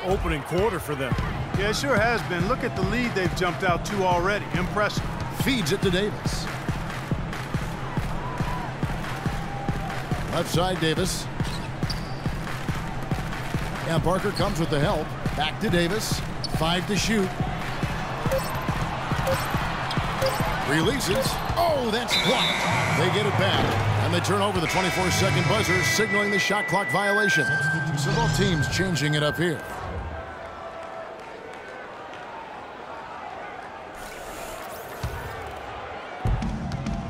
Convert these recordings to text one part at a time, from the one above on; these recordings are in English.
opening quarter for them. Yeah, it sure has been. Look at the lead they've jumped out to already. Impressive. Feeds it to Davis. Left side, Davis. And Parker comes with the help. Back to Davis. 5 to shoot. Releases. Oh, that's blocked. They get it back. And they turn over the 24-second buzzer, signaling the shot clock violation. So both teams changing it up here.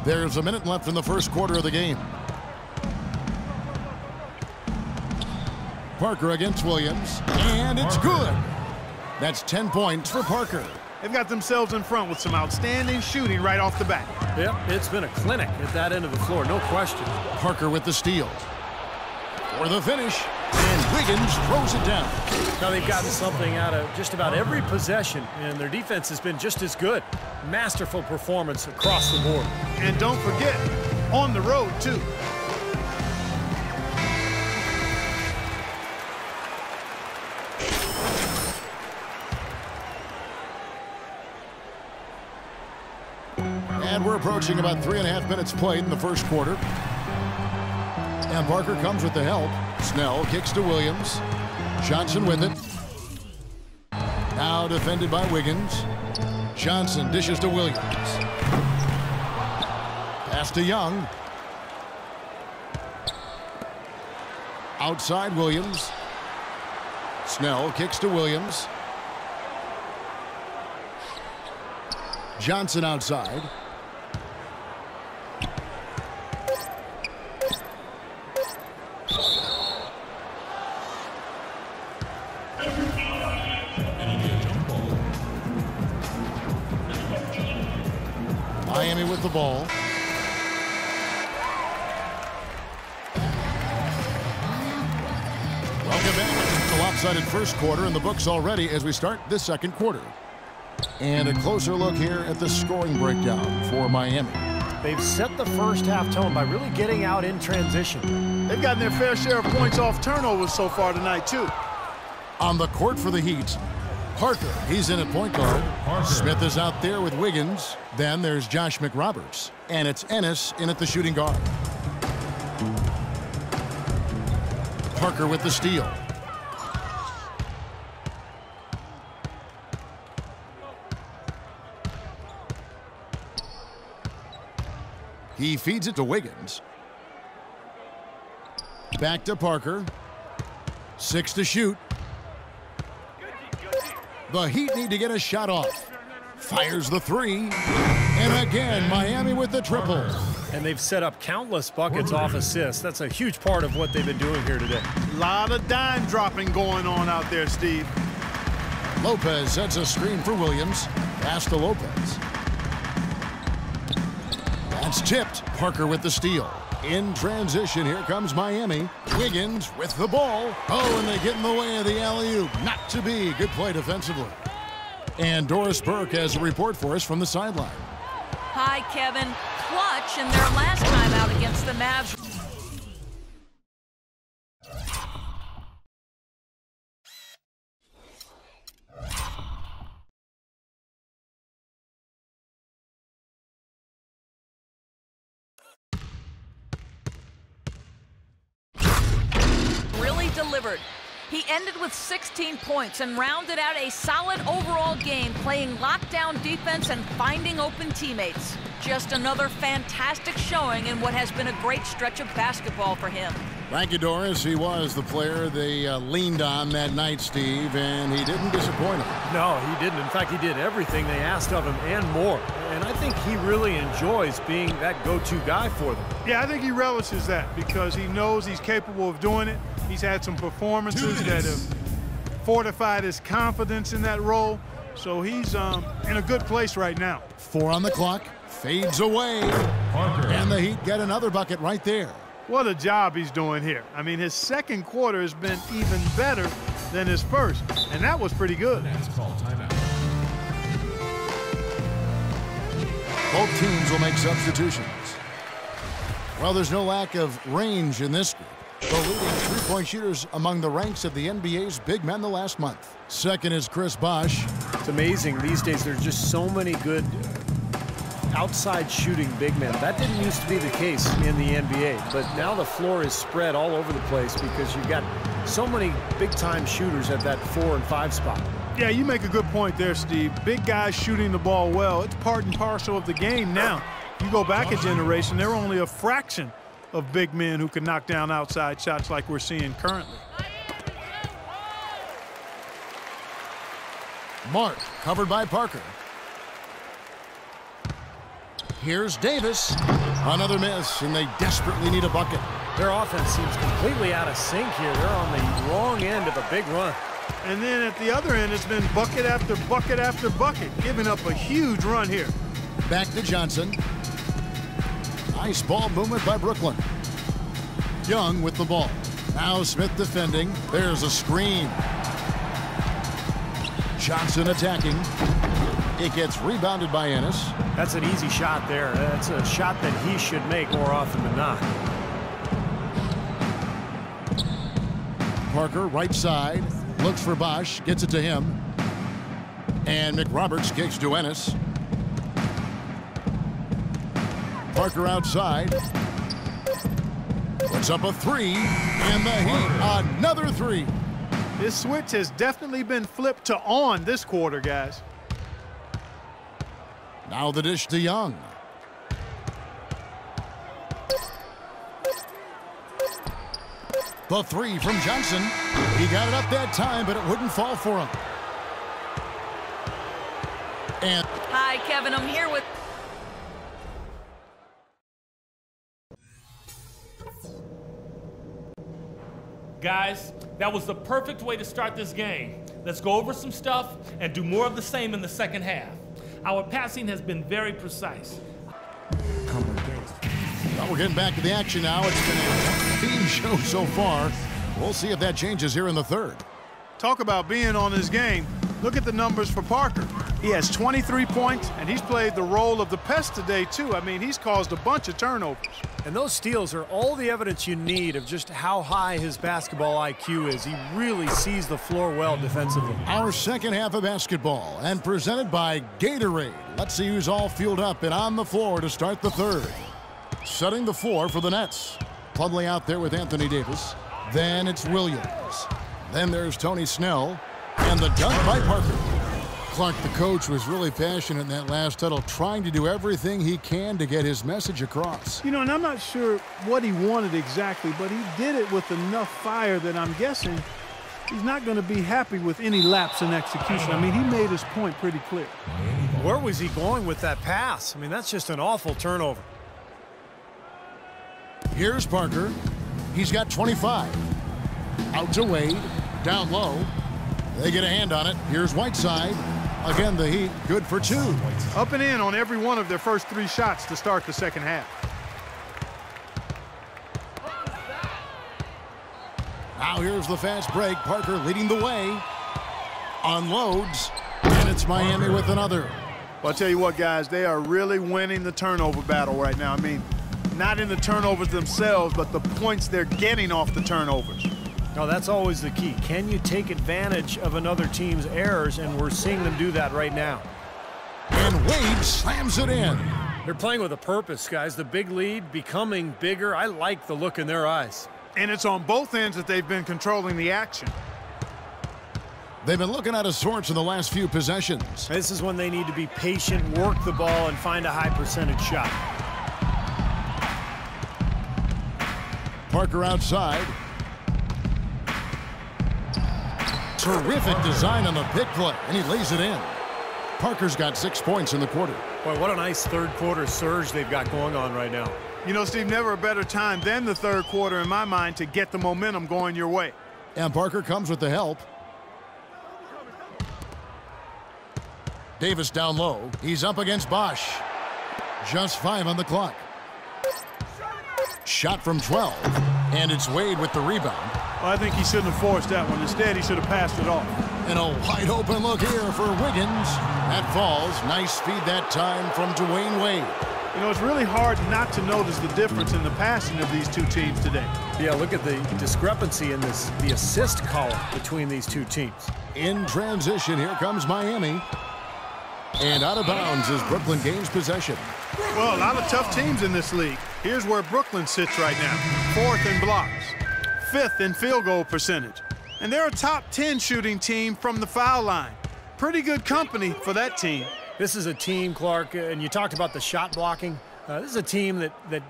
There's a minute left in the first quarter of the game. Parker against Williams, and it's good. That's 10 points for Parker. They've got themselves in front with some outstanding shooting right off the bat. Yep, it's been a clinic at that end of the floor, no question. Parker with the steal. For the finish, and Wiggins throws it down. Now they've gotten something out of just about every possession, and their defense has been just as good. Masterful performance across the board. And don't forget, on the road, too. And we're approaching about 3.5 minutes played in the first quarter. And Parker comes with the help. Snell kicks to Williams. Johnson with it. Now defended by Wiggins. Johnson dishes to Williams. Pass to Young. Outside Williams. Snell kicks to Williams. Johnson outside. Miami with the ball. Welcome back. It's a lopsided first quarter in the books already as we start this second quarter. And a closer look here at the scoring breakdown for Miami. They've set the first half tone by really getting out in transition. They've gotten their fair share of points off turnovers so far tonight, too. On the court for the Heat, Parker, he's in at point guard. Smith is out there with Wiggins. Then there's Josh McRoberts. And it's Ennis in at the shooting guard. Parker with the steal. He feeds it to Wiggins. Back to Parker. 6 to shoot. The Heat need to get a shot off. Fires the 3. And again, Miami with the triple. And they've set up countless buckets off assists. That's a huge part of what they've been doing here today. A lot of dime dropping going on out there, Steve. Lopez sets a screen for Williams. Pass to Lopez. That's tipped. Parker with the steal. In transition, here comes Miami. Wiggins with the ball. Oh, and they get in the way of the alley-oop. Not to be. Good play defensively. And Doris Burke has a report for us from the sideline. Hi, Kevin. Clutch in their last time out against the Mavs. Delivered. He ended with 16 points and rounded out a solid overall game, playing lockdown defense and finding open teammates. Just another fantastic showing in what has been a great stretch of basketball for him. Thank you, Doris. He was the player they leaned on that night, Steve, and he didn't disappoint them. No, he didn't. In fact, he did everything they asked of him and more. And I think he really enjoys being that go-to guy for them. Yeah, I think he relishes that because he knows he's capable of doing it. He's had some performances that have fortified his confidence in that role. So he's in a good place right now. 4 on the clock. Fades away. Parker. And the Heat get another bucket right there. What a job he's doing here. I mean, his second quarter has been even better than his first, and that was pretty good. That's called timeout. Both teams will make substitutions. Well, there's no lack of range in this group. the leading three-point shooters among the ranks of the NBA's big men the last month. Second is Chris Bosh. It's amazing these days. There's just so many good outside shooting big men. That didn't used to be the case in the NBA, but now the floor is spread all over the place because you've got so many big-time shooters at that 4 and 5 spot. Yeah, you make a good point there, Steve. Big guys shooting the ball well. It's part and parcel of the game now. You go back a generation, there were only a fraction of big men who can knock down outside shots like we're seeing currently. Mark, covered by Parker. Here's Davis. Another miss, and they desperately need a bucket. Their offense seems completely out of sync here. They're on the wrong end of a big run. And then at the other end, it's been bucket after bucket after bucket, giving up a huge run here. Back to Johnson. Nice ball movement by Brooklyn. Young with the ball. Now Smith defending. There's a screen. Johnson attacking. It gets rebounded by Ennis. That's an easy shot there. That's a shot that he should make more often than not. Parker, right side. Looks for Bosh. Gets it to him. And McRoberts kicks to Ennis. Parker outside. Puts up a three. And the Heat, another three. This switch has definitely been flipped to on this quarter, guys. Now the dish to Young. The three from Johnson. He got it up that time, but it wouldn't fall for him. And Hi, Kevin. I'm here with... Guys, that was the perfect way to start this game. Let's go over some stuff and do more of the same in the second half. Our passing has been very precise. well, we're getting back to the action now. It's been a theme show so far. We'll see if that changes here in the third. Talk about being on his game. Look at the numbers for Parker. He has 23 points, and he's played the role of the pest today, too. I mean, he's caused a bunch of turnovers. And those steals are all the evidence you need of just how high his basketball IQ is. He really sees the floor well defensively. Our second half of basketball, and presented by Gatorade. Let's see who's all fueled up and on the floor to start the third. Setting the floor for the Nets. Plumlee out there with Anthony Davis. Then it's Williams. Then there's Tony Snell. And the dunk by Parker. Clark, the coach, was really passionate in that last huddle, trying to do everything he can to get his message across. You know, and I'm not sure what he wanted exactly, but he did it with enough fire that I'm guessing he's not going to be happy with any lapse in execution. I mean, he made his point pretty clear. Where was he going with that pass? I mean, that's just an awful turnover. Here's Parker. He's got 25. Out to Wade. Down low. They get a hand on it. Here's Whiteside. Again, the Heat good for two. Up and in on every one of their first three shots to start the second half. Now here's the fast break. Parker leading the way. Unloads. And it's Miami with another. Well, I'll tell you what, guys, they are really winning the turnover battle right now. I mean, not in the turnovers themselves, but the points they're getting off the turnovers. No, that's always the key. Can you take advantage of another team's errors? And we're seeing them do that right now. And Wade slams it in. They're playing with a purpose, guys. The big lead becoming bigger. I like the look in their eyes. And it's on both ends that they've been controlling the action. They've been looking out of sorts in the last few possessions. This is when they need to be patient, work the ball, and find a high percentage shot. Parker outside. Terrific design on the pick play, and he lays it in. Parker's got 6 points in the quarter. Boy, what a nice third quarter surge they've got going on right now. You know, Steve, never a better time than the third quarter in my mind to get the momentum going your way. And Parker comes with the help. Davis down low. He's up against Bosh. Just 5 on the clock. Shot from 12. And it's Wade with the rebound. Well, I think he shouldn't have forced that one. Instead, he should have passed it off. And a wide open look here for Wiggins. That falls. Nice feed that time from Dwayne Wade. You know, it's really hard not to notice the difference in the passing of these two teams today. Yeah, look at the discrepancy in the assist column between these two teams. In transition, here comes Miami. And out of bounds as Brooklyn gains possession. Well, a lot of tough teams in this league. Here's where Brooklyn sits right now. 4th in blocks, 5th in field goal percentage. And they're a top 10 shooting team from the foul line. Pretty good company for that team. This is a team, Clark, and you talked about the shot blocking. This is a team that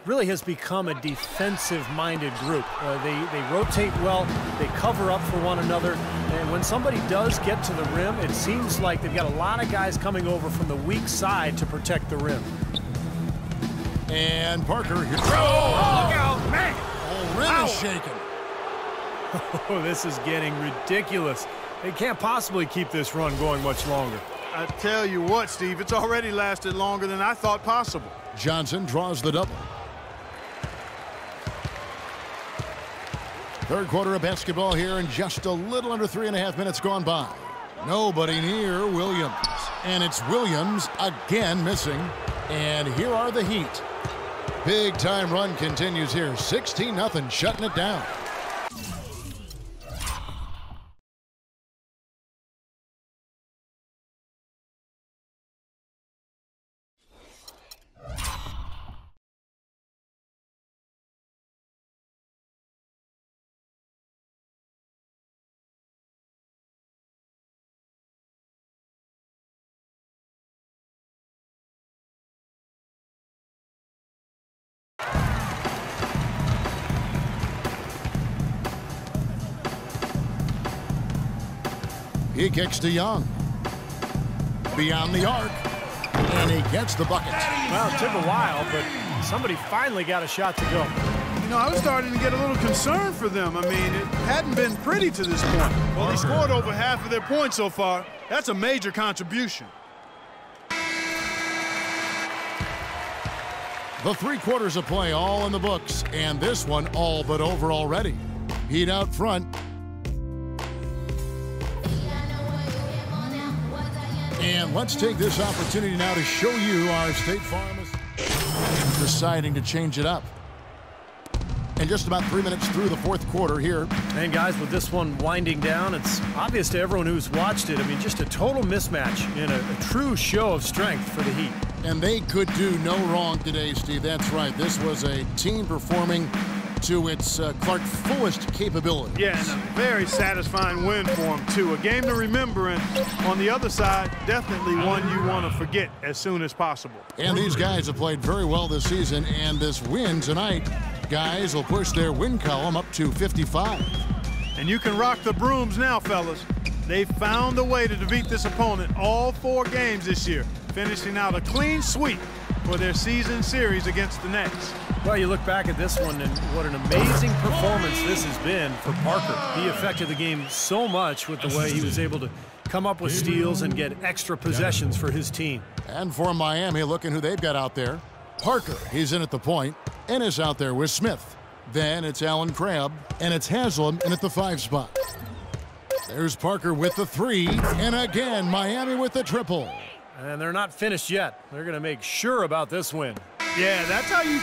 really has become a defensive-minded group. They rotate well, they cover up for one another, and when somebody does get to the rim, it seems like they've got a lot of guys coming over from the weak side to protect the rim. And Parker here. Oh, look out, man! Oh, rim is shaking. Oh, this is getting ridiculous. They can't possibly keep this run going much longer. I tell you what, Steve, it's already lasted longer than I thought possible. Johnson draws the double. Third quarter of basketball here, and just a little under 3.5 minutes gone by. Nobody near Williams. And it's Williams again missing. And here are the Heat. Big time run continues here. 16-0, shutting it down. He kicks to Young. Beyond the arc. And he gets the bucket. Well, it took a while, but somebody finally got a shot to go. You know, I was starting to get a little concerned for them. I mean, it hadn't been pretty to this point. Well, they scored over half of their points so far. That's a major contribution. The 3 quarters of play all in the books, and this one all but over already. Heat out front. And let's take this opportunity now to show you our State Farm is deciding to change it up. And just about 3 minutes through the 4th quarter here. And guys, with this one winding down, it's obvious to everyone who's watched it. I mean, just a total mismatch in a true show of strength for the Heat. And they could do no wrong today, Steve. That's right. This was a team performing to its Clark fullest capability. Yeah, and a very satisfying win for them, too. A game to remember, and on the other side, definitely one you want to forget as soon as possible. And these guys have played very well this season, and this win tonight, guys will push their win column up to 55. And you can rock the brooms now, fellas. They've found a way to defeat this opponent all 4 games this year, finishing out a clean sweep for their season series against the Nets. Well, you look back at this one, and what an amazing performance this has been for Parker. He affected the game so much with the way he was able to come up with steals and get extra possessions for his team. And for Miami, looking who they've got out there. Parker, he's in at the point. Ennis out there with Smith. Then it's Allen Crabbe, and it's Haslam in at the 5 spot. There's Parker with the 3, and again, Miami with the triple. And they're not finished yet. They're going to make sure about this win. Yeah, that's how you